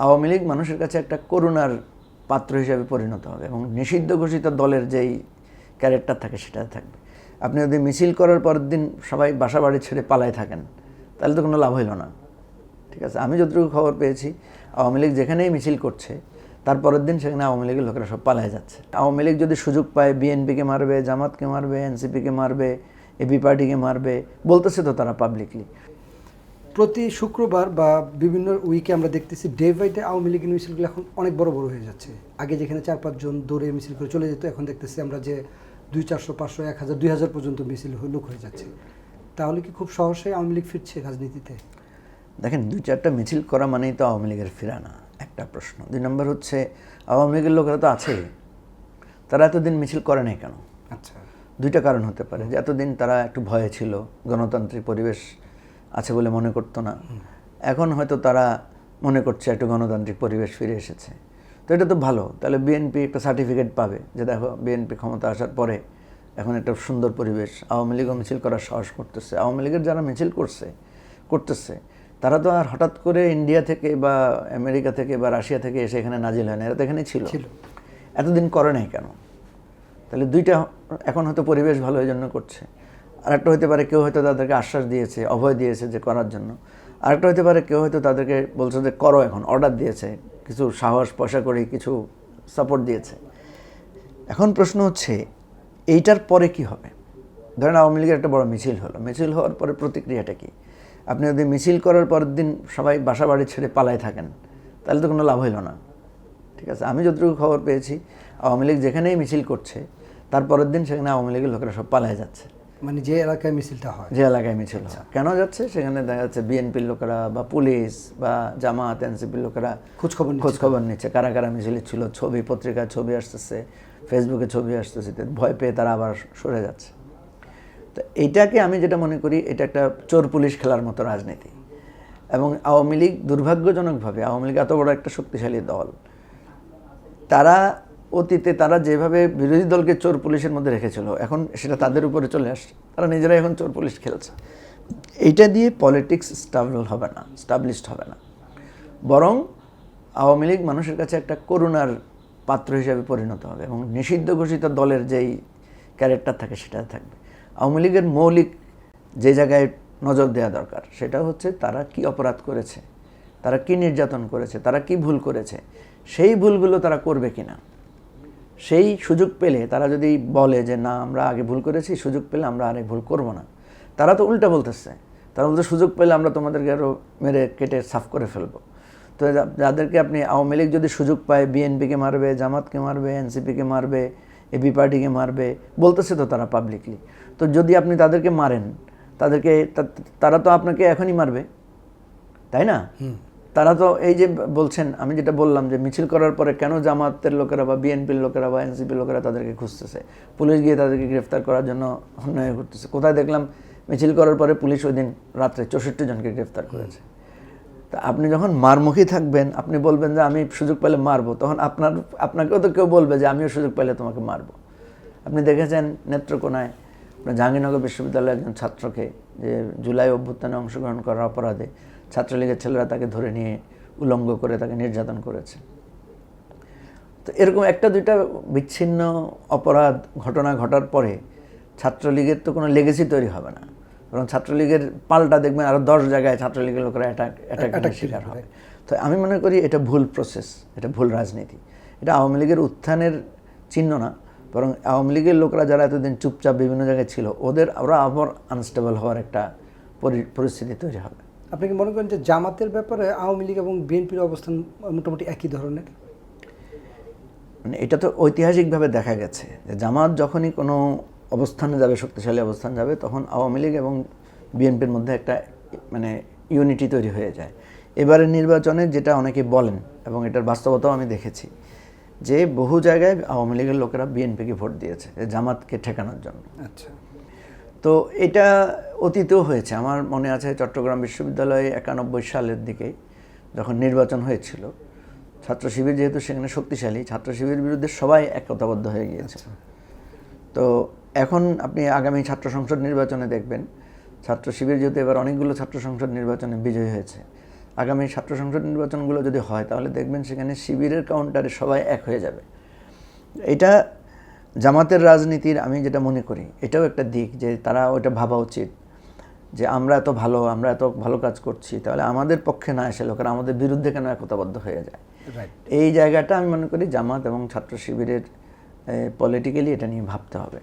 আওয়ামী লীগ মানুষের কাছে একটা করুণার পাত্র হিসেবে পরিণত হবে এবং নিষিদ্ধ ঘোষিত দলের যেই ক্যারেক্টার থাকে সেটা থাকবে। আপনি যদি মিছিল করার পরের দিন সবাই বাসা বাড়ি ছেড়ে পালায় থাকেন তাহলে তো কোনো লাভ হইল না। ঠিক আছে, আমি যতটুকু খবর পেয়েছি আওয়ামী লীগ যেখানেই মিছিল করছে তার পরের দিন সেখানে আওয়ামী লীগের লোকেরা সব পালায় যাচ্ছে। আওয়ামী লীগ যদি সুযোগ পায় বিএনপিকে মারবে, জামাতকে মারবে, এনসিপিকে মারবে, এবি পার্টিকে মারবে, বলতেছে তো তারা পাবলিকলি। প্রতি শুক্রবার বা বিভিন্ন উইকে আমরা দেখতেছি ডে বাই ডে আওয়ামী লীগের মিছিলগুলো এখন অনেক বড় বড় হয়ে যাচ্ছে। আগে যেখানে 4-5 জন দৌড়ে মিছিল করে চলে যেত, এখন দেখতেছি আমরা যে 200, 400, 500, 1000, 2000 পর্যন্ত মিছিল লোক হয়ে যাচ্ছে। তাহলে কি খুব সহজেই আওয়ামী লীগ ফিরছে রাজনীতিতে? দেখেন, 2-4টা মিছিল করা মানেই তো আওয়ামী লীগের ফেরা না, একটা প্রশ্ন। 2 নম্বর হচ্ছে আওয়ামী লীগের লোকেরা তো আছে, তারা এতদিন মিছিল করে নাই কেন? আচ্ছা, 2টা কারণ হতে পারে। যে এতদিন তারা একটু ভয়ে ছিল, গণতান্ত্রিক পরিবেশ আছে বলে মনে করতো না, এখন হয়তো তারা মনে করছে একটু গণতান্ত্রিক পরিবেশ ফিরে এসেছে। তো এটা তো ভালো, তাহলে বিএনপি একটা সার্টিফিকেট পাবে যে দেখো বিএনপি ক্ষমতা আসার পরে এখন একটা সুন্দর পরিবেশ, আওয়ামী লীগও মিছিল করার সাহস করতেছে। আওয়ামী লীগের যারা মিছিল করতেছে তারা তো আর হঠাৎ করে ইন্ডিয়া থেকে বা আমেরিকা থেকে বা রাশিয়া থেকে এসে এখানে নাজিল হয় না, এরা তো এখানেই ছিল। এতদিন করে নাই কেন? তাহলে 2টা, এখন হয়তো পরিবেশ ভালো এই জন্য করছে। আরেকটা হতে পারে কেউ হয়তো তাদেরকে আশ্বাস দিয়েছে, অভয় দিয়েছে যে করার জন্য। আরেকটা হতে পারে কেউ হয়তো তাদেরকে বলছে যে করো, এখন অর্ডার দিয়েছে, কিছু সাহস পয়সা করে কিছু সাপোর্ট দিয়েছে। এখন প্রশ্ন হচ্ছে এইটার পরে কি হবে? ধরেন আওয়ামী লীগের একটা বড় মিছিল হলো, মিছিল হওয়ার পরে প্রতিক্রিয়াটা কি? আপনি যদি মিছিল করার পরের দিন সবাই বাসা বাড়ি ছেড়ে পালায় থাকেন তাহলে তো কোনো লাভ হইল না। ঠিক আছে, আমি যতটুকু খবর পেয়েছি আওয়ামী লীগ যেখানেই মিছিল করছে তার পরের দিন সেখানে আওয়ামী লীগের লোকেরা সব পালায় যাচ্ছে। মানে যে এলাকায় মিছিলটা হয়, যে এলাকায় মিছিল হয়, কেন যাচ্ছে? সেখানে দেখা যাচ্ছে বিএনপির লোকেরা বা পুলিশ বা জামাত এনসিপির লোকেরা খোঁজখবর নিচ্ছে কারা কারা মিছিলে ছিল। ছবি, পত্রিকায় ছবি আসতেছে, ফেসবুকে ছবি আসতেছে, ভয় পেয়ে তারা আবার সরে যাচ্ছে। তো এইটাকে আমি যেটা মনে করি, এটা একটা চোর পুলিশ খেলার মতো রাজনীতি। এবং আওয়ামী লীগ দুর্ভাগ্যজনকভাবে, আওয়ামী লীগ এত বড় একটা শক্তিশালী দল, তারা অতীতে তারা যেভাবে বিরোধী দলকে চোর পুলিশের মধ্যে রেখেছিল, এখন সেটা তাদের উপরে চলে আসছে, তারা নিজেরাই এখন চোর পুলিশ খেলছে। এইটা দিয়ে পলিটিক্স স্টাবলিশড হবে না, বরং আওয়ামী লীগ মানুষের কাছে একটা করুণার পাত্র হিসেবে পরিণত হবে এবং নিষিদ্ধ ঘোষিত দলের যেই ক্যারেক্টার থাকে সেটা থাকবে। আওয়ামী লীগের মৌলিক যে জায়গায় নজর দেওয়া দরকার সেটা হচ্ছে তারা কি অপরাধ করেছে, তারা কি নির্যাতন করেছে, তারা কি ভুল করেছে, সেই ভুলগুলো তারা করবে কিনা। সেই সুযোগ পেলে তারা যদি বলে যে না আমরা আগে ভুল করেছি, সুযোগ পেলে আমরা আরেক ভুল করব না, তারা তো উল্টা বলতেছে। তারা বলতে সুযোগ পেলে আমরা তোমাদেরকে আরও মেরে কেটে সাফ করে ফেলবো। তো যাদেরকে আপনি, আওয়ামী লীগ যদি সুযোগ পায় বিএনপিকে মারবে, জামাতকে মারবে, এনসিপিকে মারবে, এবি পার্টিকে মারবে, বলতেছে তো তারা পাবলিকলি। তো যদি আপনি তাদেরকে মারেন, তারা তো আপনাকে এখনই মারবে, তাই না? তারা তো এই যে বলছেন, আমি যেটা বললাম যে মিছিল করার পরে কেন জামাতের লোকেরা বা বিএনপির লোকেরা বা এনসিপির লোকেরা তাদেরকে খুঁজতেছে, পুলিশ গিয়ে তাদেরকে গ্রেফতার করার জন্য অন্যায় করতেছে। কোথায় দেখলাম মিছিল করার পরে পুলিশ ওই দিন রাত্রে 64 জনকে গ্রেফতার করেছে। তা আপনি যখন মারমুখী থাকবেন, আপনি বলবেন যে আমি সুযোগ পেলে মারবো, তখন আপনাকেও তো কেউ বলবে যে আমিও সুযোগ পেলে তোমাকে মারবো। আপনি দেখেছেন নেত্রকোনায় জাহাঙ্গীরনগর বিশ্ববিদ্যালয়ের একজন ছাত্রকে, যে জুলাই অভ্যুত্থানে অংশগ্রহণ করার অপরাধে ছাত্রলীগের ছেলেরা তাকে ধরে নিয়ে উলঙ্গ করে তাকে নির্যাতন করেছে। তো এরকম 1-2টা বিচ্ছিন্ন অপরাধ ঘটনা ঘটার পরে ছাত্রলীগের তো কোনো লেগেসি তৈরি হবে না, বরং ছাত্রলীগের পাল্টা দেখবেন আরও 10 জায়গায় ছাত্রলীগের লোকেরা অ্যাটাকের শিকার হবে। তো আমি মনে করি এটা ভুল প্রসেস, এটা ভুল রাজনীতি। এটা আওয়ামী লীগের উত্থানের চিহ্ন না, বরং আওয়ামী লীগের লোকরা যারা এতদিন চুপচাপ বিভিন্ন জায়গায় ছিল, ওরা আবার আনস্টেবল হওয়ার একটা পরিস্থিতি তৈরি হবে। আপনি কি মনে করেন যে জামাতের ব্যাপারে আওয়ামী লীগ এবং বিএনপির অবস্থান মোটামুটি একই ধরনের? মানে এটা তো ঐতিহাসিকভাবে দেখা গেছে যে জামাত যখনই কোনো অবস্থানে যাবে, শক্তিশালী অবস্থান যাবে, তখন আওয়ামী লীগ এবং বিএনপির মধ্যে একটা মানে ইউনিটি তৈরি হয়ে যায়। এবারের নির্বাচনে যেটা অনেকে বলেন এবং এটার বাস্তবতাও আমি দেখেছি, যে বহু জায়গায় আওয়ামী লীগের লোকেরা বিএনপিকে ভোট দিয়েছে জামাতকে ঠেকানোর জন্য। আচ্ছা, তো এটা অতীতেও হয়েছে। আমার মনে আছে চট্টগ্রাম বিশ্ববিদ্যালয়ে 91 সালের দিকে যখন নির্বাচন হয়েছিল, ছাত্র শিবির যেহেতু সেখানে শক্তিশালী, ছাত্র শিবিরের বিরুদ্ধে সবাই একতাবদ্ধ হয়ে গিয়েছে। তো এখন আপনি আগামী ছাত্র সংসদ নির্বাচনে দেখবেন ছাত্র শিবির যেহেতু এবার অনেকগুলো ছাত্র সংসদ নির্বাচনে বিজয়ী হয়েছে, আগামী ছাত্র সংসদ নির্বাচনগুলো যদি হয় তাহলে দেখবেন সেখানে শিবিরের কাউন্টারে সবাই এক হয়ে যাবে। এটা জামাতের রাজনীতির আমি যেটা মনে করি এটাও একটা দিক যে তারা ওটা ভাবা উচিত যে আমরা এত ভালো কাজ করছি, তাহলে আমাদের পক্ষে না এসে লোকেরা আমাদের বিরুদ্ধে কেন একতাবদ্ধ হয়ে যায়। রাইট। এই জায়গাটা আমি মনে করি জামাত এবং ছাত্র শিবিরের পলিটিক্যালি এটা নিয়ে ভাবতে হবে।